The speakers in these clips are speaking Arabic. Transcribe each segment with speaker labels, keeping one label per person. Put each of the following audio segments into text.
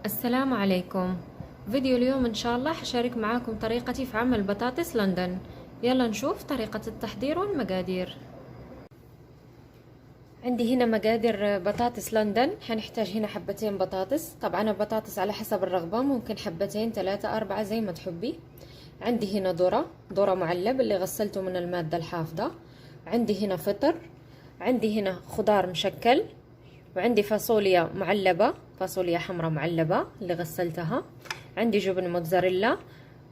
Speaker 1: السلام عليكم. فيديو اليوم إن شاء الله حشارك معاكم طريقتي في عمل بطاطس لندن. يلا نشوف طريقة التحضير والمقادير. عندي هنا مقادير بطاطس لندن. حنحتاج هنا حبتين بطاطس، طبعا البطاطس على حسب الرغبة، ممكن حبتين 3 4 زي ما تحبي. عندي هنا ذرة معلب اللي غسلته من المادة الحافظة. عندي هنا فطر، عندي هنا خضار مشكل، وعندي فاصوليا معلبة، فاصوليا حمراء معلبة اللي غسلتها. عندي جبن موتزاريلا،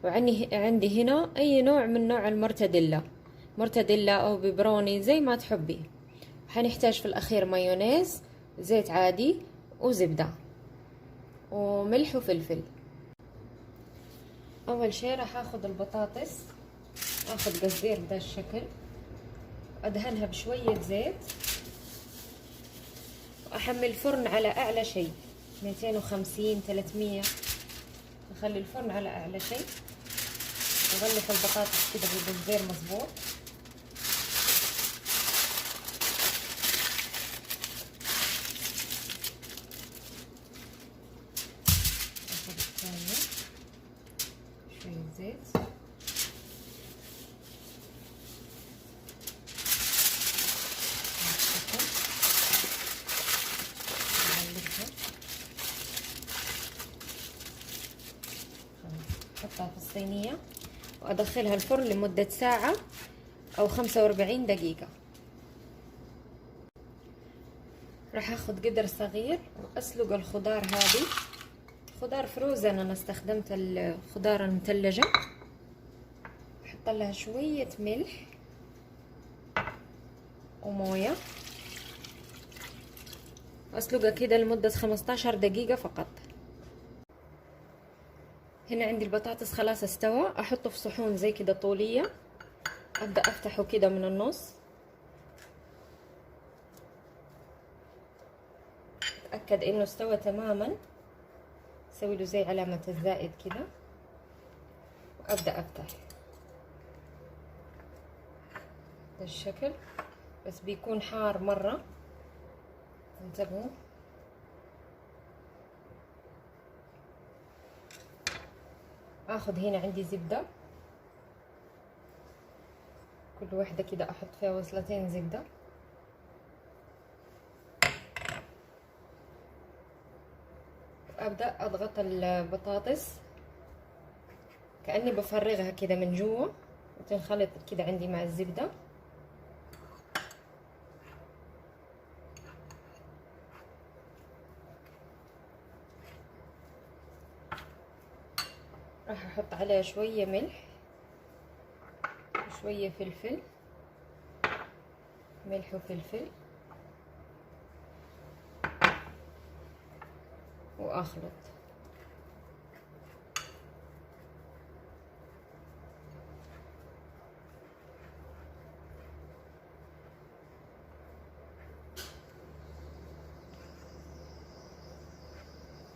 Speaker 1: وعندي هنا أي نوع من نوع المرتديلا، مرتديلا أو بيبروني زي ما تحبي. حنحتاج في الأخير مايونيز، زيت عادي، وزبدة، وملح وفلفل. أول شي راح أخذ البطاطس، أخذ قصدير بدا الشكل، أدهنها بشوية زيت، وأحمل الفرن على أعلى شي 250 300. أخلي الفرن على أعلى شي، وأغلف البطاطس كده بالقصدير مظبوط. أخذ الثانية شوية زيت، أحطها في الصينية وأدخلها الفرن لمدة ساعة أو 45 دقيقة. راح أخذ قدر صغير وأسلق الخضار. هذه خضار فروزن، أنا استخدمت الخضار المثلجة. أحط لها شوية ملح وموية، وأسلقها كده لمدة 15 دقيقة فقط. هنا عندي البطاطس خلاص استوى. احطه في صحون زي كده طولية، ابدأ افتحه كده من النص، اتأكد انه استوى تماما، اسوي له زي علامة الزائد كده، وابدأ افتح بالشكل، بس بيكون حار مرة، انتبهوا. اخذ هنا عندي زبدة، كل واحدة كده احط فيها وصلتين زبدة، وابدأ اضغط البطاطس كأني بفرغها كده من جوا، وتنخلط كده عندي مع الزبدة. راح احط عليها شوية ملح وشوية فلفل، ملح وفلفل، واخلط.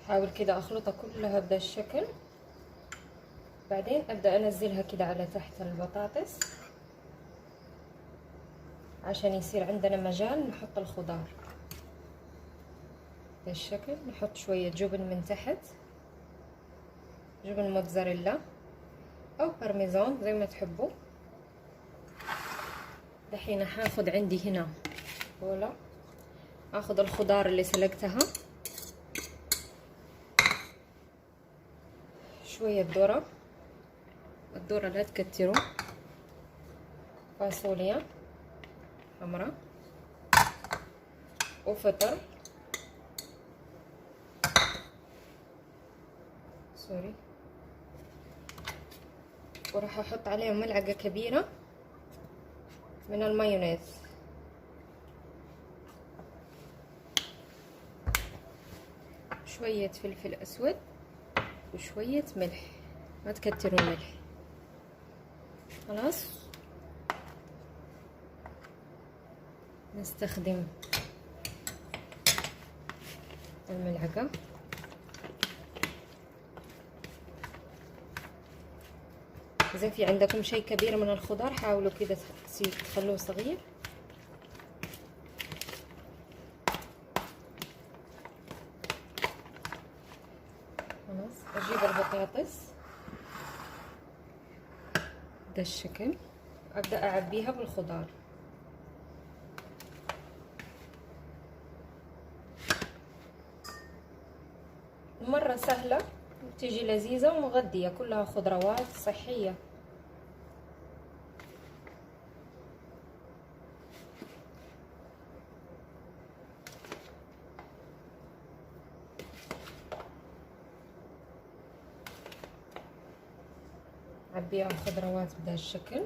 Speaker 1: حاول كده اخلطها كلها بهذا الشكل. بعدين ابدا انزلها كده على تحت البطاطس عشان يصير عندنا مجال نحط الخضار بالشكل. نحط شوية جبن من تحت، جبن موتزاريلا او بارميزان زي ما تحبوا. دحين هاخد عندي هنا بوله، اخذ الخضار اللي سلقتها، شوية ذرة، الذرة لا تكتروا، فاصوليا حمراء، وفطر سوري، وراح احط عليهم ملعقة كبيرة من المايونيز، شوية فلفل اسود، وشوية ملح، ما تكتروا الملح. خلاص نستخدم الملعقة. إذا في عندكم شيء كبير من الخضار حاولوا كده تخلوه صغير. اجيب البطاطس ده الشكل، ابدا اعبيها بالخضار. مرة سهلة وتيجي لذيذة ومغذية، كلها خضروات صحية. عبيها الخضروات بهذا الشكل.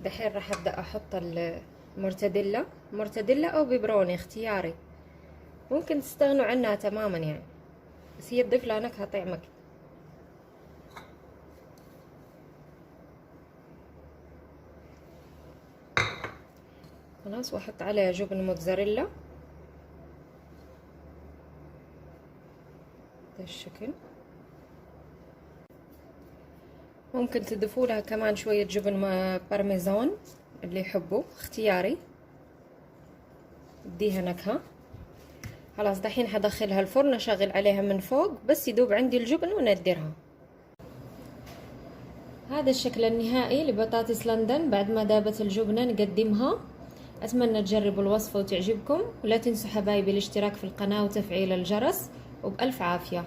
Speaker 1: دحين راح ابدا احط المرتديلا او بيبروني اختياري، ممكن تستغنوا عنها تماما يعني، بس هي تضيف لها نكهه طعمه. خلاص، واحط عليها جبن موتزاريلا بهذا الشكل. ممكن تضيفوا لها كمان شويه جبن بارميزان اللي يحبوا، اختياري، اديها نكهه. خلاص دحين حدخلها الفرن، اشغل عليها من فوق بس يدوب عندي الجبن وندرها. هذا الشكل النهائي لبطاطس لندن بعد ما ذابت الجبنة نقدمها. اتمنى تجربوا الوصفة وتعجبكم، ولا تنسوا حبايبي الاشتراك في القناة وتفعيل الجرس، وبألف عافية.